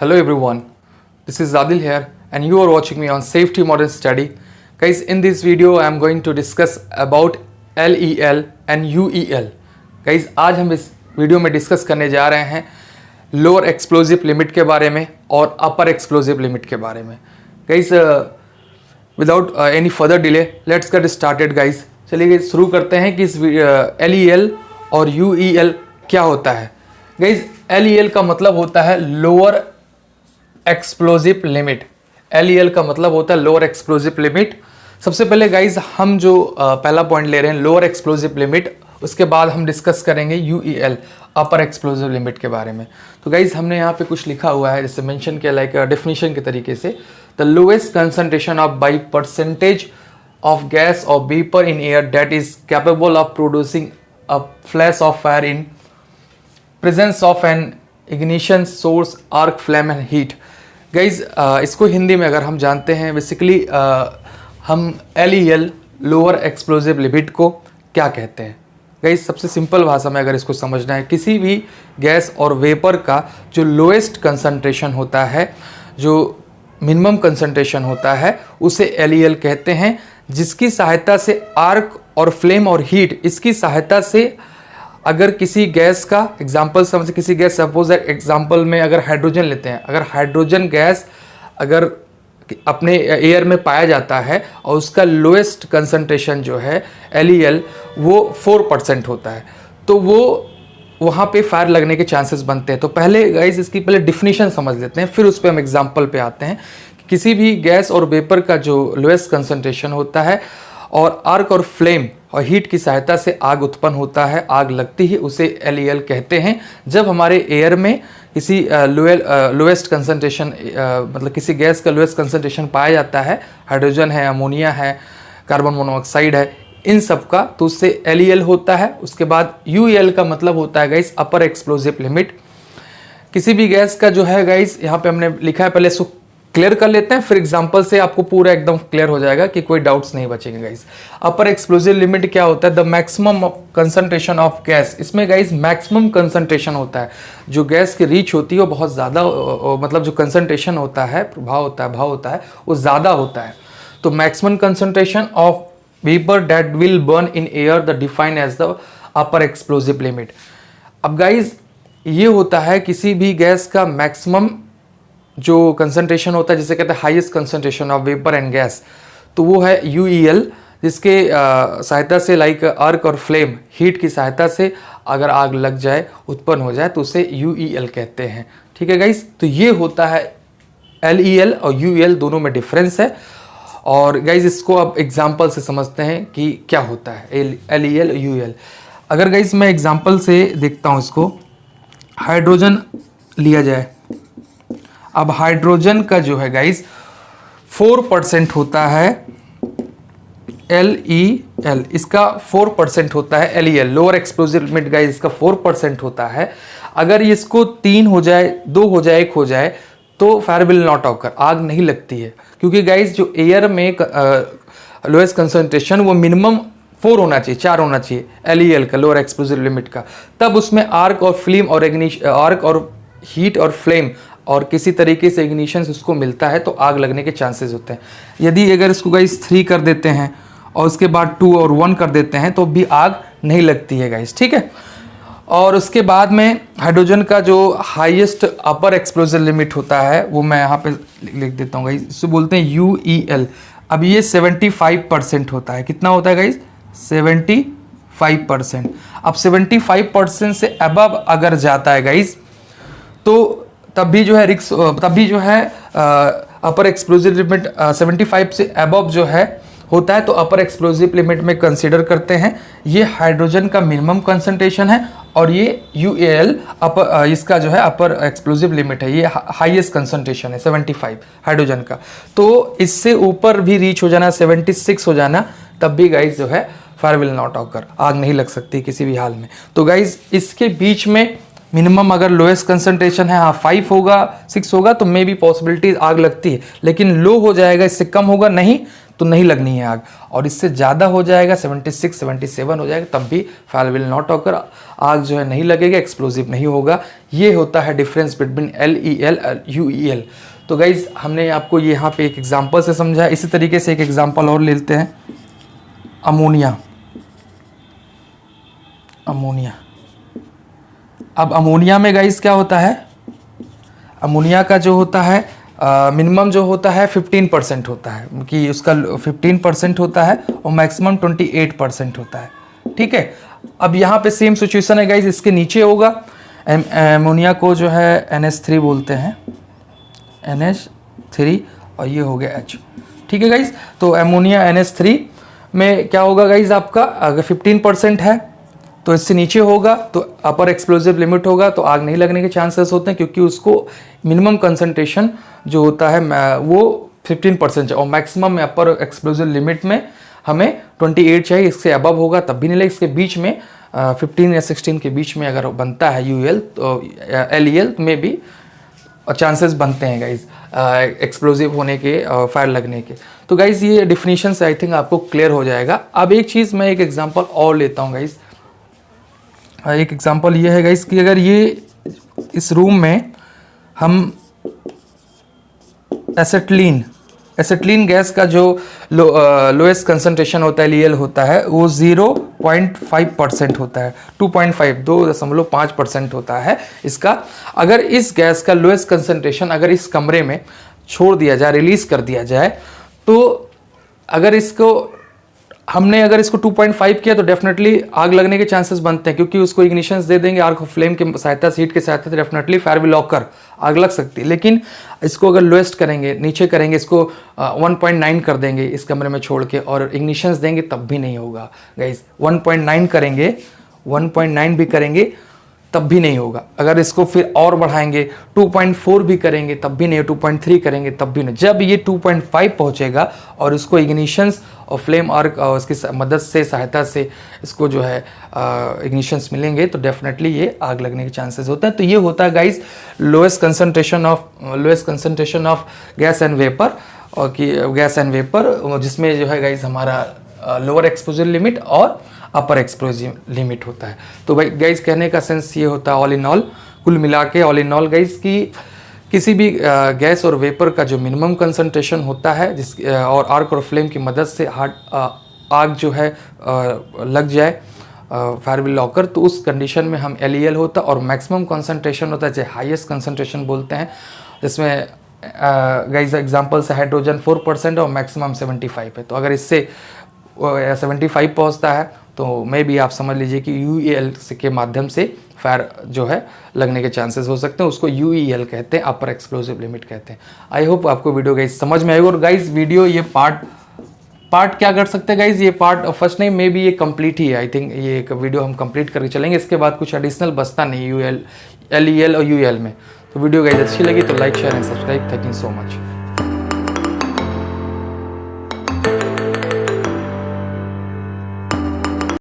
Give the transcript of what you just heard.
Hello everyone, this is Adil here and you are watching me on Safety Modern Study. Guys, in this video I am going to discuss about LEL and UEL. Guys, आज हम इस video में discuss करने जा रहे हैं lower explosive limit के बारे में और अपर एक्सप्लोजिव लिमिट के बारे में. Guys, without any further delay let's get started guys. चलिए शुरू करते हैं कि इस LEL और UEL क्या होता है. गाइज, LEL का मतलब होता है लोअर एक्सप्लोजिव लिमिट. LEL का मतलब होता है लोअर एक्सप्लोजिव लिमिट. सबसे पहले गाइज हम जो पहला पॉइंट ले रहे हैं लोअर एक्सप्लोजिव लिमिट, उसके बाद हम डिस्कस करेंगे UEL अपर एक्सप्लोजिव लिमिट के बारे में. तो गाइज हमने यहाँ पे कुछ लिखा हुआ है, जैसे मेंशन किया लाइक डेफिनेशन के तरीके से, the lowest concentration of by percentage of gas और vapour in air that is capable of producing a flash of fire in presence of an ignition source arc flame and heat. Guys, इसको हिंदी में अगर हम जानते हैं basically हम LEL lower explosive limit को क्या कहते हैं. गाइज, सबसे सिंपल भाषा में अगर इसको समझना है, किसी भी गैस और वेपर का जो लोएस्ट कंसंट्रेशन होता है, जो मिनिमम कंसंट्रेशन होता है, उसे LEL कहते हैं, जिसकी सहायता से आर्क और फ्लेम और हीट, इसकी सहायता से अगर किसी गैस का एग्जाम्पल समझ, किसी गैस सपोज एग्जाम्पल में अगर हाइड्रोजन लेते हैं, अगर हाइड्रोजन गैस अगर अपने एयर में पाया जाता है और उसका लोएस्ट कंसंट्रेशन जो है LEL वो 4% होता है, तो वो वहाँ पे फायर लगने के चांसेस बनते हैं. तो पहले गाइज इसकी पहले डिफिनीशन समझ लेते हैं, फिर उस पर हम एग्जाम्पल पे आते हैं. किसी भी गैस और वेपर का जो लोएस्ट कंसंट्रेशन होता है और आर्क और फ्लेम और हीट की सहायता से आग उत्पन्न होता है, आग लगती है, उसे LEL कहते हैं. जब हमारे एयर में किसी लोएस्ट कंसंट्रेशन मतलब किसी गैस का लोएस्ट कंसंट्रेशन पाया जाता है, हाइड्रोजन है, अमोनिया है, कार्बन मोनोऑक्साइड है, इन सब का, तो उससे LEL होता है. उसके बाद UEL का मतलब होता है गाइस अपर एक्सप्लोजिव लिमिट. किसी भी गैस का जो है गाइस, यहाँ पे हमने लिखा है, पहले इसको क्लियर कर लेते हैं, फिर एग्जांपल से आपको पूरा एकदम क्लियर हो जाएगा कि कोई डाउट्स नहीं बचेंगे गाइस. अपर एक्सप्लोजिव लिमिट क्या होता है? The maximum concentration of gas. इसमें गाइस मैक्सिमम कंसंट्रेशन होता है, जो गैस की रीच होती है वो बहुत ज़्यादा, मतलब जो कंसंट्रेशन होता है, प्रभाव होता है वो ज़्यादा होता है. तो maximum concentration of vapour that will burn in air the define as the upper explosive limit. अब गाइज ये होता है किसी भी गैस का मैक्सिमम जो कंसंट्रेशन होता है, जिसे कहते हैं highest concentration of vapour and gas, तो वो है UEL, जिसके सहायता से लाइक आर्क और फ्लेम, हीट की सहायता से अगर आग लग जाए, उत्पन्न हो जाए, तो उसे UEL कहते हैं. ठीक है गाइस, तो ये होता है LEL और UEL, दोनों में डिफरेंस है. और गाइज इसको अब एग्जाम्पल से समझते हैं कि क्या होता है LEL UEL. अगर गाइज मैं एग्जाम्पल से देखता हूँ इसको, हाइड्रोजन लिया जाए. अब हाइड्रोजन का जो है गाइज 4% होता है LEL, इसका 4% होता है LEL, lower explosive limit guys इसका 4% होता है. अगर इसको 3 हो जाए, 2 हो जाए, 1 हो जाए, तो फायर विल नॉट ऑकर, आग नहीं लगती है. क्योंकि गाइज जो एयर में लोएस्ट कंसंट्रेशन वो मिनिमम 4 होना चाहिए, 4 होना चाहिए LEL का, लोअर एक्सप्लोजिव लिमिट का. तब उसमें आर्क और फ्लेम और आर्क और हीट और फ्लेम और किसी तरीके से इग्निशन उसको मिलता है, तो आग लगने के चांसेस होते हैं. यदि अगर इसको गाइज 3 कर देते हैं और उसके बाद 2 और 1 कर देते हैं, तो भी आग नहीं लगती है गाइज. ठीक है. और उसके बाद में हाइड्रोजन का जो हाईएस्ट अपर एक्सप्लोजिव लिमिट होता है, वो मैं यहाँ पे लिख देता हूँ गाइज, इसको बोलते हैं UEL. अब ये 75% होता है. कितना होता है गाइज? 75%. अब 75% से अबव अगर जाता है गाइज, तो तब भी जो है अपर एक्सप्लोजिव लिमिट 75 से अबव जो है होता है, तो अपर एक्सप्लोजिव लिमिट में कंसीडर करते हैं. ये हाइड्रोजन का मिनिमम कंसंट्रेशन है और ये UEL इसका जो है अपर एक्सप्लोजिव लिमिट है, ये हाईएस्ट कंसंट्रेशन है 75 हाइड्रोजन का. तो इससे ऊपर भी रीच हो जाना, 76 हो जाना, तब भी गाइज जो है फायर विल नॉट ऑकर, आग नहीं लग सकती किसी भी हाल में. तो गाइज इसके बीच में मिनिमम अगर लोएस्ट कंसंट्रेशन है, हाँ 5 होगा, 6 होगा, तो मे बी पॉसिबिलिटी आग लगती है. लेकिन लो हो जाएगा, इससे कम होगा नहीं, तो नहीं लगनी है आग, और इससे ज़्यादा हो जाएगा 76 77 हो जाएगा तब भी फायर विल नॉट ऑकर, आग जो है नहीं लगेगा, एक्सप्लोजिव नहीं होगा। ये होता है डिफरेंस बिटवीन LEL और UEL। तो गाइज हमने आपको यहाँ पे एक एग्जांपल से समझा है। इसी तरीके से एक एग्जांपल और लेते हैं, अमोनिया। अब अमोनिया में गाइज क्या होता है, अमोनिया का जो होता है मिनिमम जो होता है 15% होता है, कि उसका 15% होता है और मैक्सिमम 28% होता है। ठीक है, अब यहाँ पे सेम सिचुएशन है गाइज, इसके नीचे होगा अमोनिया को जो है NH3 बोलते हैं, NH3, और ये हो गया H। ठीक है गाइज, तो अमोनिया NH3 में क्या होगा गाइज, आपका अगर 15% है तो इससे नीचे होगा तो अपर एक्सप्लोजिव लिमिट होगा, तो आग नहीं लगने के चांसेस होते हैं, क्योंकि उसको मिनिमम कंसंट्रेशन जो होता है वो 15% है, और मैक्सिमम में अपर एक्सप्लोजिव लिमिट में हमें 28 चाहिए, इससे अबव होगा तब भी नहीं लगेगा। इसके बीच में 15 या 16 के बीच में अगर बनता है UL तो LEL में भी चांसेस बनते हैं गाइज एक्सप्लोजिव होने के, फायर लगने के। तो गाइज ये डिफिनीशन से आई थिंक आपको क्लियर हो जाएगा। अब एक चीज़ मैं एक एग्जांपल और लेता हूँ गाइज, एक एग्जांपल ये है गाइज कि अगर ये इस रूम में हम एसेटलीन गैस का जो लोएस्ट कंसंट्रेशन होता है LEL होता है वो 0.5% होता है, 2.5% होता है इसका। अगर इस गैस का लोएस्ट कंसंट्रेशन अगर इस कमरे में छोड़ दिया जाए, रिलीज कर दिया जाए, तो अगर इसको 2.5 किया तो डेफिनेटली आग लगने के चांसेस बनते हैं, क्योंकि उसको इग्निशंस दे देंगे आग फ्लेम के सहायता से, हीट के सहायता से, डेफिनेटली फायर विल ऑकर, आग लग सकती है। लेकिन इसको अगर लोएस्ट करेंगे, नीचे करेंगे, इसको 1.9 कर देंगे इस कमरे में छोड़ के और इग्निशंस देंगे तब भी नहीं होगा गाइज। 1.9 करेंगे, 1.9 भी करेंगे तब भी नहीं होगा। अगर इसको फिर और बढ़ाएंगे 2.4 भी करेंगे तब भी नहीं, 2.3 करेंगे तब भी नहीं। जब ये 2.5 पहुंचेगा और इसको इग्निशंस और फ्लेम आर्क और उसकी मदद से, सहायता से इसको जो है इग्निशंस मिलेंगे तो डेफिनेटली ये आग लगने के चांसेस होते हैं। तो ये होता है guys lowest concentration of gas and vapour, और कि गैस एंड वेपर जिसमें जो है गाइज हमारा लोअर एक्सपोजर लिमिट और अपर एक्सप्लोजिव लिमिट होता है। तो भाई गाइज कहने का सेंस ये होता है ऑल इन ऑल, कुल मिला के ऑल इन ऑल गाइज की किसी भी गैस और वेपर का जो मिनिमम कंसंट्रेशन होता है और आर्क और फ्लेम की मदद से आग जो है लग जाए फायर विल ऑकर, तो उस कंडीशन में हम LEL होता है, और मैक्सिमम कंसंट्रेशन होता है जो हाईएस्ट कंसंट्रेशन बोलते हैं, जिसमें गाइज एग्जांपल से हाइड्रोजन 4% और मैक्सिमम 75 है। तो अगर इससे 75 पहुंचता है तो मे भी आप समझ लीजिए कि UEL के माध्यम से फायर जो है लगने के चांसेस हो सकते हैं, उसको UEL कहते हैं, अपर एक्सप्लोजिव लिमिट कहते हैं। आई होप आपको वीडियो गाइज समझ में आएगा। और गाइज वीडियो ये पार्ट क्या कर सकते हैं गाइज, ये पार्ट फर्स्ट नहीं, मे बी ये कंप्लीट ही है। आई थिंक ये एक वीडियो हम कंप्लीट करके चलेंगे, इसके बाद कुछ एडिशनल बचता नहीं LEL और UEL में। तो वीडियो गाइज अच्छी लगी तो like share and subscribe. Thank you so much.